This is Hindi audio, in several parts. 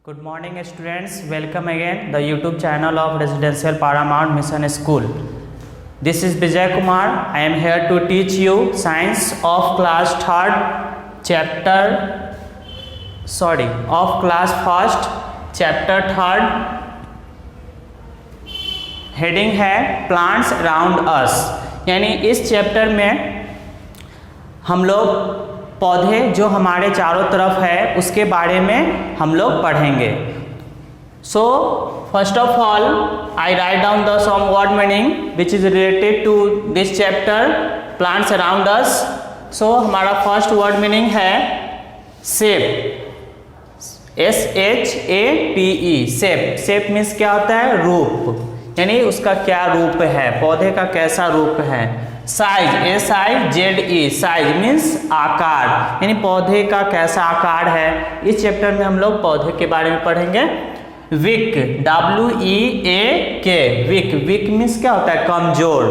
Good morning students, welcome again the YouTube channel of Residential Paramount Mission School. This is Vijay Kumar. I am here to teach you Science of class 3rd chapter 3rd. Heading है प्लांट्स अराउंड अस, यानी इस चैप्टर में हम लोग पौधे जो हमारे चारों तरफ है उसके बारे में हम लोग पढ़ेंगे. So first of all I write down the some word meaning which is related to this chapter plants around us. So हमारा फर्स्ट वर्ड मीनिंग है shape, SHAPE, shape. Shape means क्या होता है? रूप, यानी उसका क्या रूप है, पौधे का कैसा रूप है. साइज, SIZE, साइज मीन्स आकार, यानी पौधे का कैसा आकार है. इस चैप्टर में हम लोग पौधे के बारे में पढ़ेंगे. Weak, WEAK, weak. Weak means क्या होता है? कमजोर.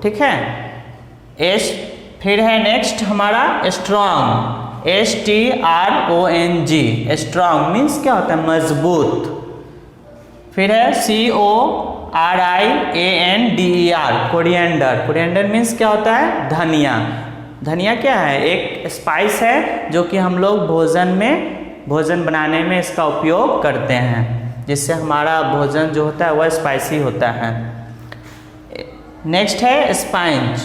ठीक है. फिर है नेक्स्ट हमारा स्ट्रॉन्ग, STRONG, स्ट्रॉन्ग मीन्स क्या होता है? मजबूत. फिर है CORIANDER, कोरिएंडर. कोरिएंडर मीन्स क्या होता है? धनिया. धनिया क्या है? एक स्पाइस है जो कि हम लोग भोजन बनाने में इसका उपयोग करते हैं, जिससे हमारा भोजन जो होता है वह स्पाइसी होता है. नेक्स्ट है स्पाइंज,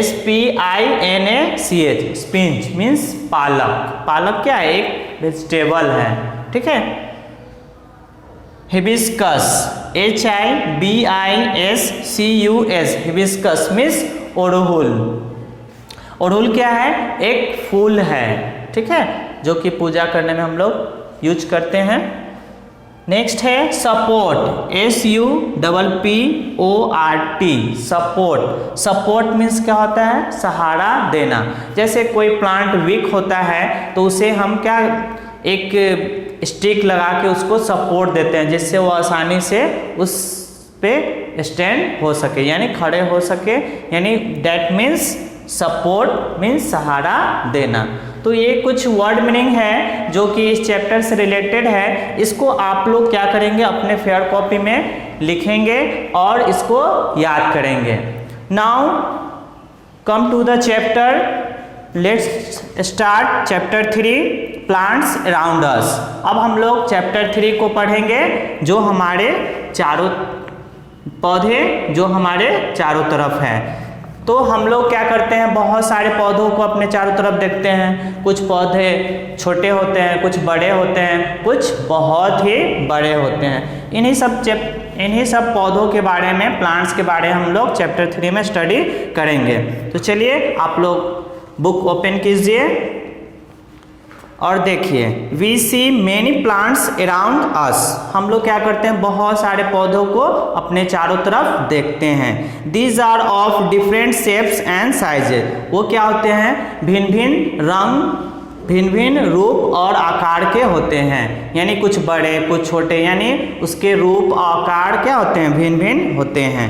SPINACH, स्पिंच मीन्स पालक. पालक क्या है? एक वेजिटेबल है. ठीक है. हिबिस्कस, HIBISCUS, हिबिस्कस मीन्स ओड़हुल. ओड़हुल क्या है? एक फूल है. ठीक है, जो कि पूजा करने में हम लोग यूज करते हैं. नेक्स्ट है support, SUPPORT, support. Support means क्या होता है? सहारा देना. जैसे कोई प्लांट वीक होता है तो उसे हम क्या, एक स्टिक लगा के उसको सपोर्ट देते हैं, जिससे वो आसानी से उस पे स्टैंड हो सके, यानी खड़े हो सके. यानी दैट मीन्स सपोर्ट मीन्स सहारा देना. तो ये कुछ वर्ड मीनिंग है जो कि इस चैप्टर से रिलेटेड है. इसको आप लोग क्या करेंगे? अपने फेयर कॉपी में लिखेंगे और इसको याद करेंगे. Now come to the chapter. Let's start chapter 3 plants around us. अब हम लोग चैप्टर 3 को पढ़ेंगे, जो हमारे चारों पौधे जो हमारे चारों तरफ हैं. तो हम लोग क्या करते हैं? बहुत सारे पौधों को अपने चारों तरफ देखते हैं. कुछ पौधे छोटे होते हैं, कुछ बड़े होते हैं, कुछ बहुत ही बड़े होते हैं. इन्हीं सब पौधों के बारे में, प्लांट्स के बारे में हम लोग चैप्टर 3 में स्टडी करेंगे. तो चलिए आप लोग बुक ओपन कीजिए और देखिए. We see many plants around us. हम लोग क्या करते हैं? बहुत सारे पौधों को अपने चारों तरफ देखते हैं. These are of different shapes and sizes. वो क्या होते हैं? भिन्न भिन्न रंग, भिन्न भिन्न रूप और आकार के होते हैं. यानी कुछ बड़े, कुछ छोटे, यानी उसके रूप आकार क्या होते हैं? भिन्न भिन्न होते हैं.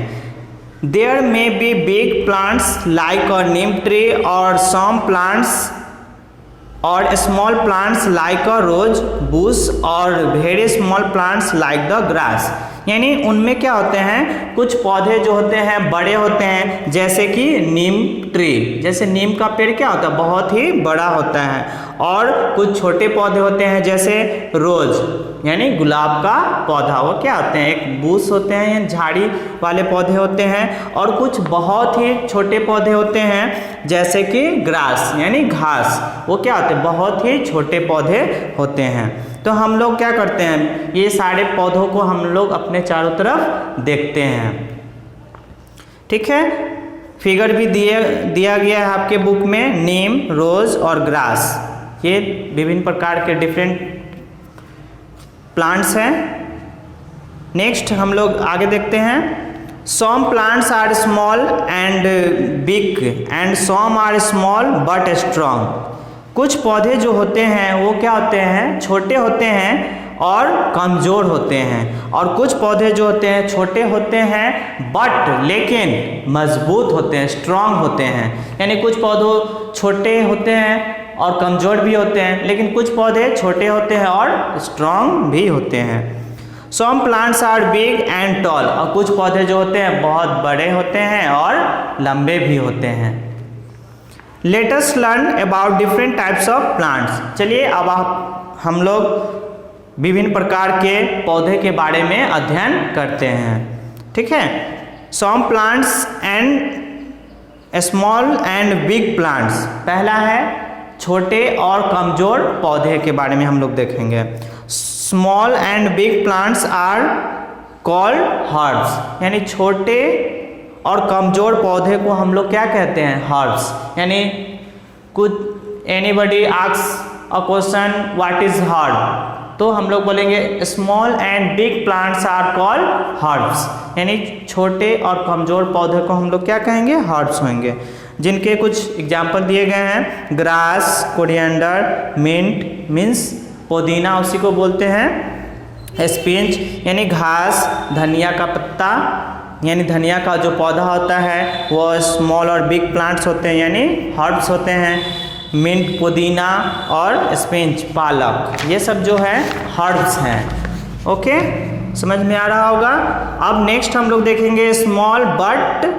There may be big plants like a neem tree or some plants or small plants like a rose bush or very small plants like the grass. यानी उनमें क्या होते हैं? कुछ पौधे जो होते हैं बड़े होते हैं, जैसे कि नीम ट्री. जैसे नीम का पेड़ क्या होता है? बहुत ही बड़ा होता है. और कुछ छोटे पौधे होते हैं जैसे रोज, यानी गुलाब का पौधा. वो क्या होते हैं? एक बूस होते हैं, यानी झाड़ी वाले पौधे होते हैं. और कुछ बहुत ही छोटे पौधे होते हैं जैसे कि ग्रास, यानी घास. वो क्या होते हैं? बहुत ही छोटे पौधे होते हैं. तो हम लोग क्या करते हैं? ये सारे पौधों को हम लोग अपने चारों तरफ देखते हैं. ठीक है. फिगर भी दिया गया है आपके बुक में. नीम, रोज और ग्रास, ये विभिन्न प्रकार के डिफरेंट प्लांट्स हैं. नेक्स्ट हम लोग आगे देखते हैं. Some plants are small and big and some are small but strong. कुछ पौधे जो होते हैं वो क्या होते हैं? छोटे होते हैं और कमज़ोर होते हैं. और कुछ पौधे जो होते हैं छोटे होते हैं बट लेकिन मजबूत होते हैं, स्ट्रॉन्ग होते हैं. यानी कुछ पौधे छोटे होते हैं और कमज़ोर भी होते हैं, लेकिन कुछ पौधे छोटे होते हैं और स्ट्रॉन्ग भी होते हैं। Some plants are big and tall, और कुछ पौधे जो होते हैं बहुत बड़े होते हैं और लंबे भी होते हैं। Let us learn about different types of plants. चलिए अब हम लोग विभिन्न प्रकार के पौधे के बारे में अध्ययन करते हैं। ठीक है, some plants and small and big plants. पहला है छोटे और कमज़ोर पौधे के बारे में हम लोग देखेंगे। Small and big plants are called herbs, यानी छोटे और कमज़ोर पौधे को हम लोग क्या कहते हैं? हर्ब्स। यानी कुछ anybody asks a question what is herb, तो हम लोग बोलेंगे small and big plants are called herbs, यानी छोटे और कमज़ोर पौधे को हम लोग क्या कहेंगे? हर्ब्स होंगे। जिनके कुछ एग्जाम्पल दिए गए हैं, ग्रास, कोरिएंडर, मिंट मीन्स पुदीना उसी को बोलते हैं, स्पिंच यानी घास, धनिया का पत्ता यानी धनिया का जो पौधा होता है वो स्मॉल और बिग प्लांट्स होते हैं यानी हर्ब्स होते हैं, मिंट पुदीना और स्पिंच पालक, ये सब जो है हर्ब्स हैं। ओके, समझ में आ रहा होगा। अब नेक्स्ट हम लोग देखेंगे स्मॉल बट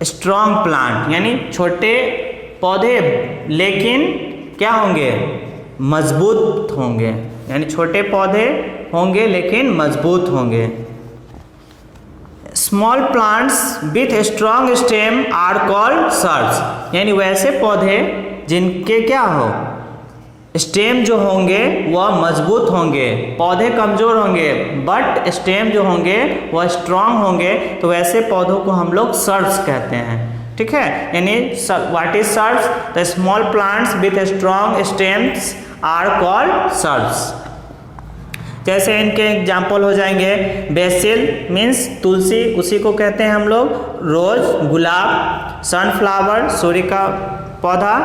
स्ट्रॉन्ग प्लांट, यानी छोटे पौधे लेकिन क्या होंगे? मजबूत होंगे, यानी छोटे पौधे होंगे लेकिन मजबूत होंगे। Small plants with strong stem are called shrubs, यानी वैसे पौधे जिनके क्या हो? स्टेम जो होंगे वह मजबूत होंगे, पौधे कमज़ोर होंगे बट स्टेम जो होंगे वह स्ट्रॉन्ग होंगे, तो वैसे पौधों को हम लोग सर्ब्स कहते हैं। ठीक है, यानी what is shrubs? The small plants with strong stems are called shrubs. जैसे इनके एग्जाम्पल हो जाएंगे, बेसिल मीन्स तुलसी, उसी को कहते हैं हम लोग, रोज, गुलाब, सनफ्लावर सूर्य का पौधा,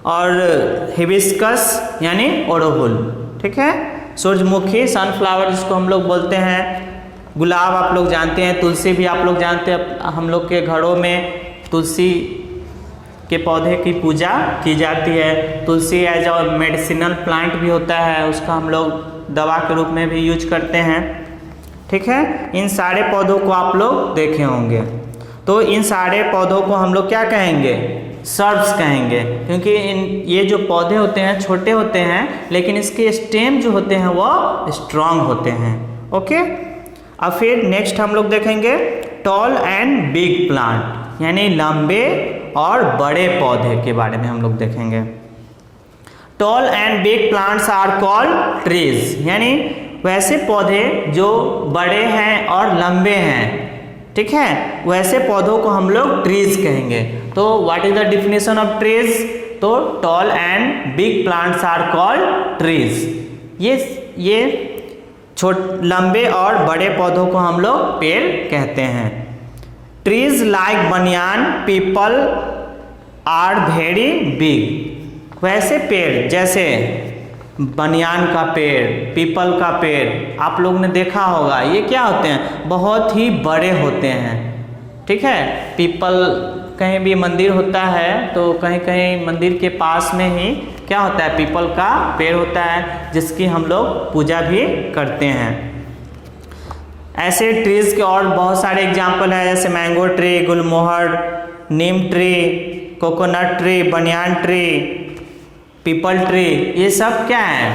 और हिबिस्कस यानी ओड़हुल। ठीक है, सूरजमुखी सनफ्लावर जिसको हम लोग बोलते हैं, गुलाब आप लोग जानते हैं, तुलसी भी आप लोग जानते हैं। हम लोग के घरों में तुलसी के पौधे की पूजा की जाती है। तुलसी एज अ मेडिसिनल प्लांट भी होता है, उसका हम लोग दवा के रूप में भी यूज करते हैं। ठीक है, इन सारे पौधों को आप लोग देखे होंगे, तो इन सारे पौधों को हम लोग क्या कहेंगे? सर्ब्स कहेंगे, क्योंकि ये जो पौधे होते हैं छोटे होते हैं लेकिन इसके स्टेम जो होते हैं वो स्ट्रॉन्ग होते हैं। ओके, अब फिर नेक्स्ट हम लोग देखेंगे टॉल एंड बिग प्लांट, यानी लंबे और बड़े पौधे के बारे में हम लोग देखेंगे। Tall and big plants are called trees, यानी वैसे पौधे जो बड़े हैं और लंबे हैं। ठीक है, वैसे पौधों को हम लोग ट्रीज कहेंगे। तो what is the definition of trees? तो tall and big plants are called trees. ये लंबे और बड़े पौधों को हम लोग पेड़ कहते हैं। ट्रीज लाइक बनियान पीपल आर वेरी बिग, वैसे पेड़ जैसे बनियान का पेड़, पीपल का पेड़ आप लोग ने देखा होगा, ये क्या होते हैं? बहुत ही बड़े होते हैं। ठीक है, पीपल कहीं भी मंदिर होता है तो कहीं कहीं मंदिर के पास में ही क्या होता है? पीपल का पेड़ होता है जिसकी हम लोग पूजा भी करते हैं। ऐसे ट्रीज के और बहुत सारे एग्जाम्पल हैं, जैसे mango tree, gulmohar, neem tree, coconut tree, banyan tree, peepal tree, ये सब क्या है?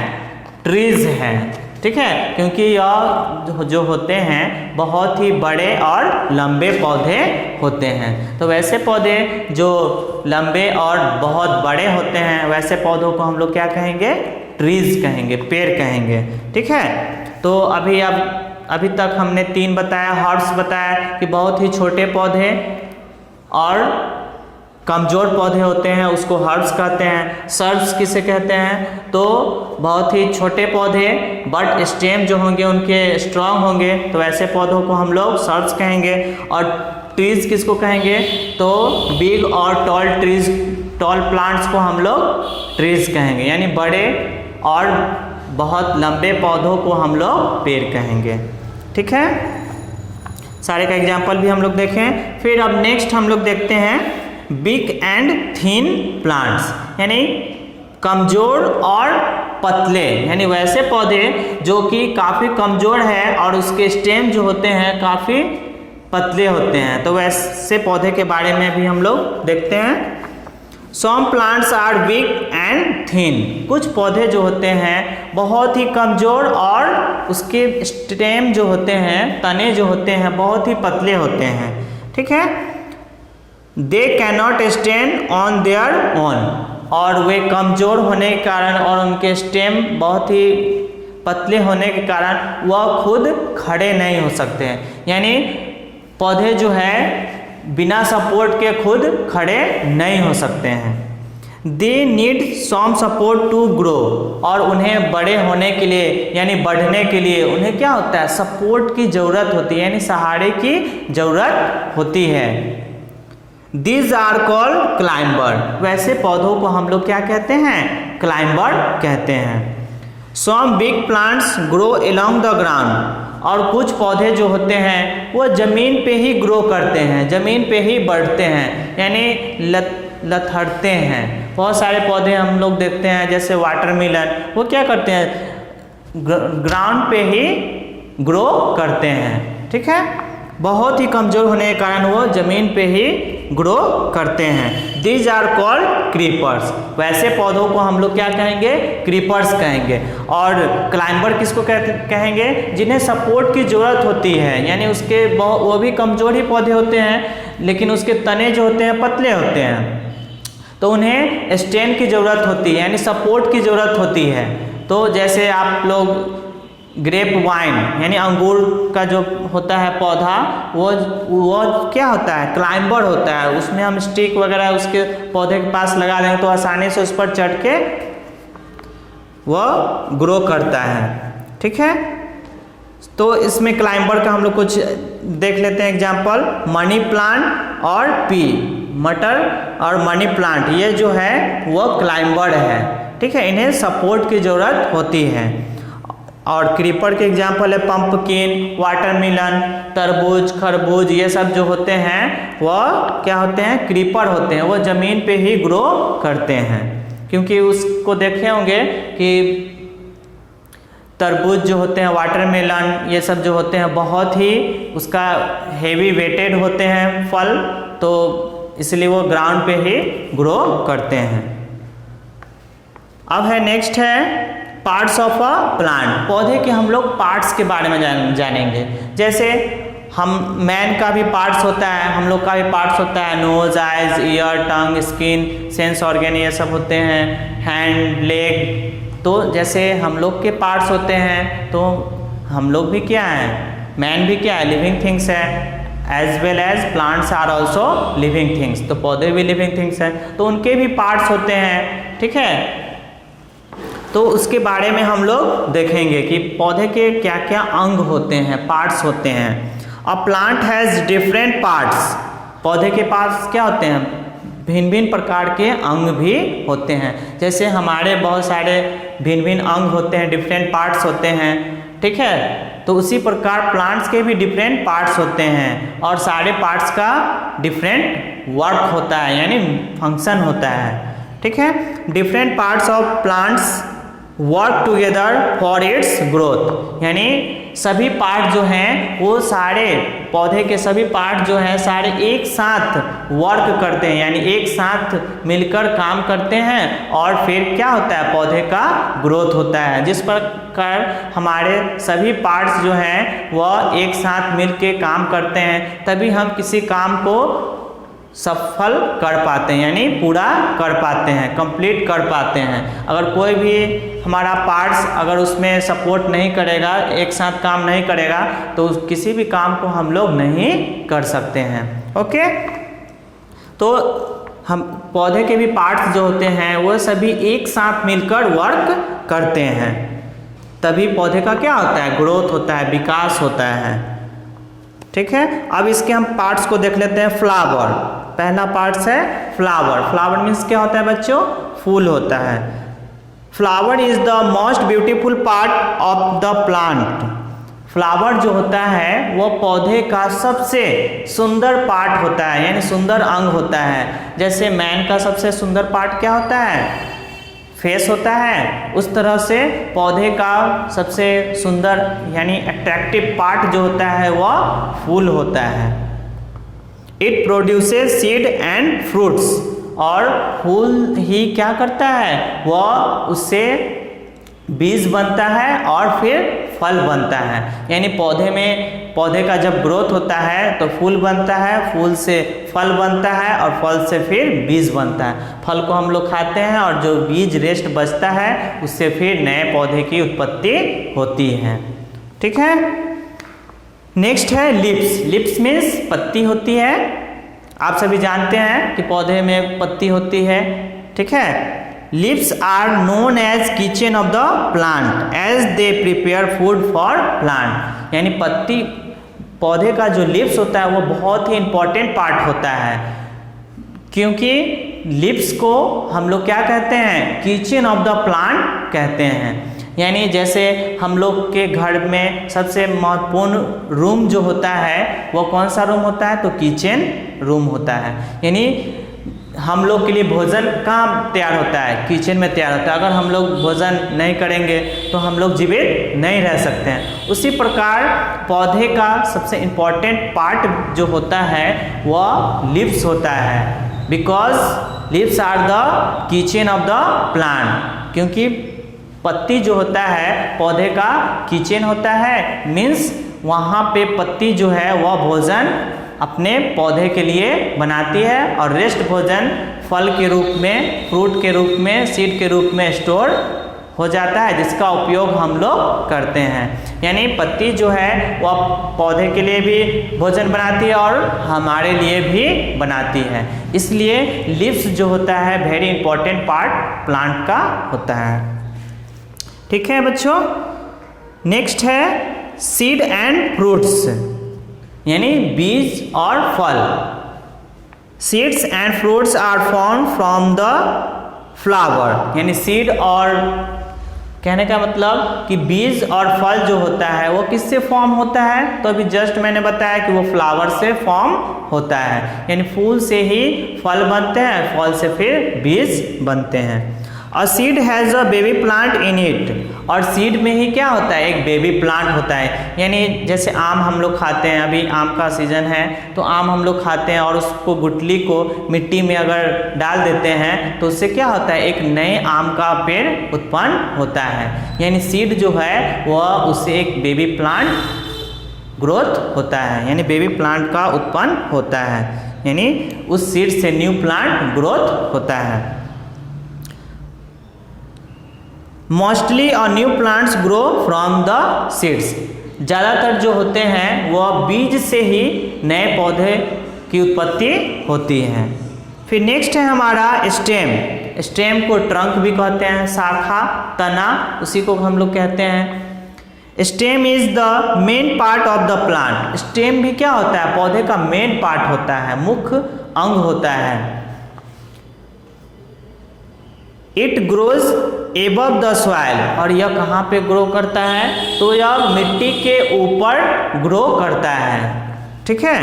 ट्रीज हैं। ठीक है, क्योंकि यह जो होते हैं बहुत ही बड़े और लंबे पौधे होते हैं। तो वैसे पौधे जो लंबे और बहुत बड़े होते हैं वैसे पौधों को हम लोग क्या कहेंगे? ट्रीज कहेंगे, पेड़ कहेंगे। ठीक है, तो अभी तक हमने 3 बताया, हर्ब्स बताया कि बहुत ही छोटे पौधे और कमज़ोर पौधे होते हैं उसको हर्ब्स कहते हैं। सर्ब्स किसे कहते हैं? तो बहुत ही छोटे पौधे बट स्टेम जो होंगे उनके स्ट्रॉन्ग होंगे, तो ऐसे पौधों को हम लोग सर्ब्स कहेंगे। और ट्रीज किसको कहेंगे? तो बिग और टॉल ट्रीज, टॉल प्लांट्स को हम लोग ट्रीज कहेंगे, यानी बड़े और बहुत लंबे पौधों को हम लोग पेड़ कहेंगे। ठीक है, सारे का एग्जाम्पल भी हम लोग देखें। फिर अब नेक्स्ट हम लोग देखते हैं बिग एंड थिन प्लांट्स, यानी कमजोर और पतले, यानी वैसे पौधे जो कि काफ़ी कमजोर है और उसके स्टेम जो होते हैं काफ़ी पतले होते हैं। तो वैसे पौधे के बारे में भी हम लोग देखते हैं। Some plants are big and thin, कुछ पौधे जो होते हैं बहुत ही कमजोर और उसके स्टेम जो होते हैं, तने जो होते हैं बहुत ही पतले होते हैं, ठीक है। They can not stand on their own, और वे कमजोर होने के कारण और उनके स्टेम बहुत ही पतले होने के कारण वह खुद खड़े नहीं हो सकते हैं, यानी पौधे जो है बिना सपोर्ट के खुद खड़े नहीं हो सकते हैं। They need some support to grow, और उन्हें बड़े होने के लिए यानी बढ़ने के लिए उन्हें क्या होता है, सपोर्ट की ज़रूरत होती है, यानी सहारे की ज़रूरत होती है। दीज आर कॉल्ड क्लाइंबर, वैसे पौधों को हम लोग क्या कहते हैं, क्लाइंबर कहते हैं। Some big plants grow along the ground, और कुछ पौधे जो होते हैं वो ज़मीन पे ही ग्रो करते हैं, ज़मीन पे ही बढ़ते हैं, यानी लथड़ते हैं। बहुत सारे पौधे हम लोग देखते हैं जैसे वाटरमेलन, वो क्या करते हैं, ग्राउंड पे ही ग्रो करते हैं, ठीक है। बहुत ही कमज़ोर होने के कारण वो ज़मीन पे ही ग्रो करते हैं। दीज आर कॉल्ड क्रीपर्स, वैसे पौधों को हम लोग क्या कहेंगे, क्रीपर्स कहेंगे। और क्लाइंबर किसको कहेंगे, जिन्हें सपोर्ट की ज़रूरत होती है, यानी उसके वो भी कमज़ोर ही पौधे होते हैं लेकिन उसके तने जो होते हैं पतले होते हैं, तो उन्हें स्टैंड की ज़रूरत होती है, यानी सपोर्ट की ज़रूरत होती है। तो जैसे आप लोग ग्रेप वाइन यानी अंगूर का जो होता है पौधा, वो क्या होता है, क्लाइंबर होता है, उसमें हम स्टिक वगैरह उसके पौधे के पास लगा देंगे तो आसानी से उस पर चढ़ के वो ग्रो करता है, ठीक है। तो इसमें क्लाइंबर का हम लोग कुछ देख लेते हैं एग्जाम्पल। मनी प्लांट और पी, मटर और मनी प्लांट, ये जो है वो क्लाइंबर है, ठीक है, इन्हें सपोर्ट की ज़रूरत होती है। और क्रीपर के एग्जाम्पल है पंपकिन, वाटरमेलन, तरबूज, खरबूज, ये सब जो होते हैं वह क्या होते हैं, क्रीपर होते हैं, वो ज़मीन पे ही ग्रो करते हैं। क्योंकि उसको देखे होंगे कि तरबूज जो होते हैं, वाटरमेलन, ये सब जो होते हैं बहुत ही उसका हेवी वेटेड होते हैं फल, तो इसलिए वो ग्राउंड पे ही ग्रो करते हैं। अब है नेक्स्ट है पार्ट्स ऑफ अ प्लांट, पौधे के हम लोग पार्ट्स के बारे में जानेंगे। जैसे हम मैन का भी पार्ट्स होता है, हम लोग का भी पार्ट्स होता है, नोज, आइज, ईयर, टंग, स्किन, सेंस ऑर्गन, ये सब होते हैं, हैंड, लेग। तो जैसे हम लोग के पार्ट्स होते हैं तो हम लोग भी क्या हैं, मैन भी क्या है, लिविंग थिंग्स है, as well as plants are also living things, तो पौधे भी लिविंग थिंग्स हैं, तो उनके भी पार्ट्स होते हैं, ठीक है। तो उसके बारे में हम लोग देखेंगे कि पौधे के क्या क्या अंग होते हैं, पार्ट्स होते हैं। A plant has different parts, पौधे के पास क्या होते हैं, भिन्न भिन्न प्रकार के अंग भी होते हैं। जैसे हमारे बहुत सारे भिन्न भिन्न अंग होते हैं, डिफरेंट पार्ट्स होते हैं, ठीक है। तो उसी प्रकार प्लांट्स के भी डिफरेंट पार्ट्स होते हैं और सारे पार्ट्स का डिफरेंट वर्क होता है, यानी फंक्शन होता है, ठीक है। Different parts of plants work together for its growth, यानी सभी पार्ट जो हैं वो सारे पौधे के सभी पार्ट जो हैं सारे एक साथ वर्क करते हैं, यानी एक साथ मिलकर काम करते हैं और फिर क्या होता है, पौधे का ग्रोथ होता है। जिस प्रकार हमारे सभी पार्ट्स जो हैं वह एक साथ मिलकर काम करते हैं तभी हम किसी काम को सफल कर पाते हैं, यानी पूरा कर पाते हैं, कंप्लीट कर पाते हैं। अगर कोई भी हमारा पार्ट्स अगर उसमें सपोर्ट नहीं करेगा, एक साथ काम नहीं करेगा, तो किसी भी काम को हम लोग नहीं कर सकते हैं, ओके। तो हम पौधे के भी पार्ट्स जो होते हैं वो सभी एक साथ मिलकर वर्क करते हैं, तभी पौधे का क्या होता है, ग्रोथ होता है, विकास होता है, ठीक है। अब इसके हम पार्ट्स को देख लेते हैं। फ्लावर, पहला पार्ट्स है फ्लावर। फ्लावर मीन्स क्या होता है बच्चों, फूल होता है। Flower is the most beautiful part of the plant. Flower जो होता है वो पौधे का सबसे सुंदर पार्ट होता है, यानी सुंदर अंग होता है। जैसे मैन का सबसे सुंदर पार्ट क्या होता है? फेस होता है। उस तरह से पौधे का सबसे सुंदर यानी अट्रैक्टिव पार्ट जो होता है वह फूल होता है। It produces seed and fruits, और फूल ही क्या करता है? वह उससे बीज बनता है और फिर फल बनता है। यानी पौधे का जब ग्रोथ होता है तो फूल बनता है, फूल से फल बनता है और फल से फिर बीज बनता है। फल को हम लोग खाते हैं और जो बीज रेस्ट बचता है उससे फिर नए पौधे की उत्पत्ति होती है। ठीक है। नेक्स्ट है लिप्स। लिप्स मीन्स पत्ती होती है। आप सभी जानते हैं कि पौधे में पत्ती होती है। ठीक है। Leaves are known as kitchen of the plant as they prepare food for plant। यानी पौधे का जो लिप्स होता है वो बहुत ही इम्पोर्टेंट पार्ट होता है, क्योंकि लिप्स को हम लोग क्या कहते हैं? किचन ऑफ द प्लांट कहते हैं। यानी जैसे हम लोग के घर में सबसे महत्वपूर्ण रूम जो होता है वो कौन सा रूम होता है? तो किचन रूम होता है। यानी हम लोग के लिए भोजन कहाँ तैयार होता है? किचन में तैयार होता है। अगर हम लोग भोजन नहीं करेंगे तो हम लोग जीवित नहीं रह सकते हैं। उसी प्रकार पौधे का सबसे इम्पोर्टेंट पार्ट जो होता है वह लिप्स होता है, because leaves are the kitchen of the plant. क्योंकि पत्ती जो होता है पौधे का किचन होता है, मीन्स वहाँ पे पत्ती जो है वह भोजन अपने पौधे के लिए बनाती है और रेस्ट भोजन फल के रूप में, फ्रूट के रूप में, सीड के रूप में स्टोर हो जाता है, जिसका उपयोग हम लोग करते हैं। यानी पत्ती जो है वह पौधे के लिए भी भोजन बनाती है और हमारे लिए भी बनाती है। इसलिए लिप्स जो होता है वेरी इंपॉर्टेंट पार्ट प्लांट का होता है। ठीक है बच्चों। नेक्स्ट है सीड एंड फ्रूट्स, यानी बीज और फल। Seeds and fruits are form from the flower. यानी सीड और कहने का मतलब कि बीज और फल जो होता है वो किससे फॉर्म होता है? तो अभी जस्ट मैंने बताया कि वो फ्लावर से फॉर्म होता है। यानी फूल से ही फल बनते हैं, फल से फिर बीज बनते हैं। A seed has a baby plant in it, और सीड में ही क्या होता है? एक बेबी प्लांट होता है। यानी जैसे आम हम लोग खाते हैं, अभी आम का सीजन है तो आम हम लोग खाते हैं और उसको गुठली को मिट्टी में अगर डाल देते हैं तो उससे क्या होता है? एक नए आम का पेड़ उत्पन्न होता है। यानी सीड जो है वह उससे एक बेबी प्लांट ग्रोथ होता है, यानी बेबी प्लांट का उत्पन्न होता है। यानी उस सीड से न्यू प्लांट ग्रोथ होता है। मोस्टली और new plants grow from the seeds. ज़्यादातर जो होते हैं वह बीज से ही नए पौधे की उत्पत्ति होती है। फिर नेक्स्ट है हमारा स्टेम। स्टेम को ट्रंक भी कहते हैं, शाखा, तना, उसी को हम लोग कहते हैं। Stem is the main part of the plant. Stem भी क्या होता है? पौधे का मेन पार्ट होता है, मुख्य अंग होता है। It grows above the soil, और यह कहाँ पे ग्रो करता है? तो यह मिट्टी के ऊपर ग्रो करता है। ठीक है।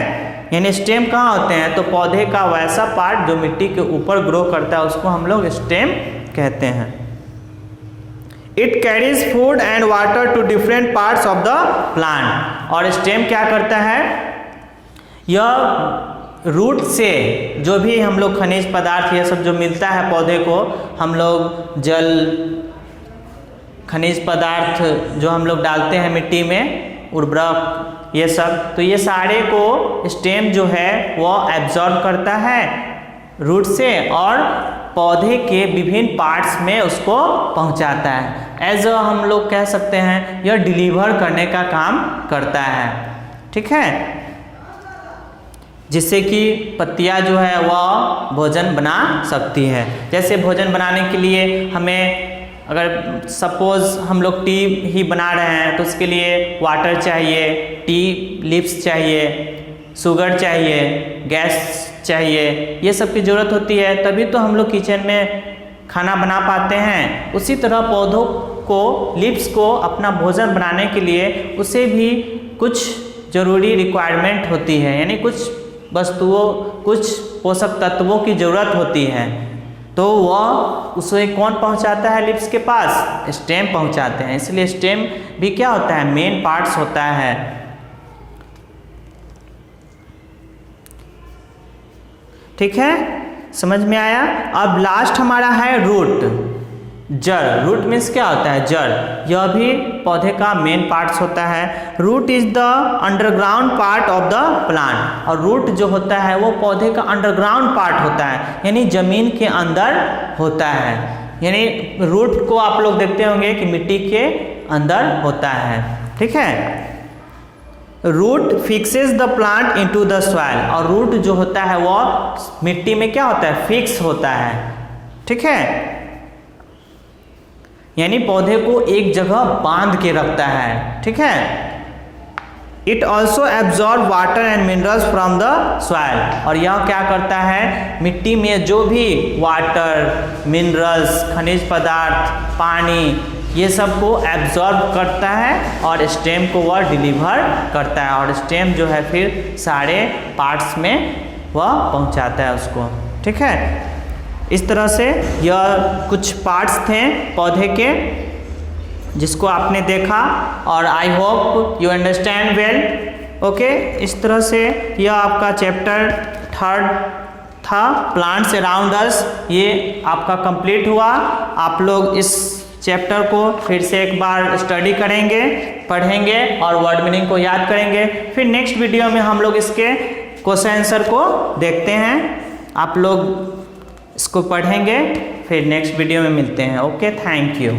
यानी स्टेम कहाँ होते हैं? तो पौधे का वैसा पार्ट जो मिट्टी के ऊपर ग्रो करता है उसको हम लोग स्टेम कहते हैं। It carries food and water to different parts of the plant, और स्टेम क्या करता है? यह रूट से जो भी हम लोग खनिज पदार्थ ये सब जो मिलता है पौधे को, हम लोग जल, खनिज पदार्थ जो हम लोग डालते हैं मिट्टी में, उर्वरक, ये सब, तो ये सारे को स्टेम जो है वो एब्जॉर्ब करता है रूट से और पौधे के विभिन्न पार्ट्स में उसको पहुंचाता है। एज हम लोग कह सकते हैं यह डिलीवर करने का काम करता है। ठीक है। जिससे कि पत्तियां जो है वह भोजन बना सकती है। जैसे भोजन बनाने के लिए हमें, अगर सपोज हम लोग टी ही बना रहे हैं तो उसके लिए वाटर चाहिए, टी लीव्स चाहिए, शुगर चाहिए, गैस चाहिए, ये सब की ज़रूरत होती है, तभी तो हम लोग किचन में खाना बना पाते हैं। उसी तरह पौधों को लिप्स को अपना भोजन बनाने के लिए उसे भी कुछ जरूरी रिक्वायरमेंट होती है, यानी कुछ वस्तुओं, कुछ पोषक तत्वों की ज़रूरत होती है, तो वह उसे कौन पहुंचाता है लिप्स के पास? स्टेम पहुंचाते हैं। इसलिए स्टेम भी क्या होता है? मेन पार्ट्स होता है। ठीक है, समझ में आया? अब लास्ट हमारा है रूट, जड़। रूट मीन्स क्या होता है? जड़। यह भी पौधे का मेन पार्ट्स होता है। Root is the underground part of the plant. और रूट जो होता है वो पौधे का अंडरग्राउंड पार्ट होता है, यानी जमीन के अंदर होता है। यानी रूट को आप लोग देखते होंगे कि मिट्टी के अंदर होता है। ठीक है, root fixes the plant into the soil. और रूट जो होता है वो मिट्टी में क्या होता है? फिक्स होता है। ठीक है, यानी पौधे को एक जगह बांध के रखता है। ठीक है, it also absorb water and minerals from the soil. और यह क्या करता है? मिट्टी में जो भी वाटर, मिनरल्स, खनिज पदार्थ, पानी, ये सब को एब्जॉर्ब करता है और स्टेम को वह डिलीवर करता है। और स्टेम जो है फिर सारे पार्ट्स में वह पहुंचाता है उसको। ठीक है, इस तरह से यह कुछ पार्ट्स थे पौधे के जिसको आपने देखा, और I hope you understand well. Okay, इस तरह से यह आपका चैप्टर 3 था, प्लांट्स अराउंड अस, ये आपका कंप्लीट हुआ। आप लोग इस चैप्टर को फिर से एक बार स्टडी करेंगे, पढ़ेंगे और वर्ड मीनिंग को याद करेंगे। फिर नेक्स्ट वीडियो में हम लोग इसके क्वेश्चन आंसर को देखते हैं। आप लोग इसको पढ़ेंगे, फिर नेक्स्ट वीडियो में मिलते हैं। Okay, thank you.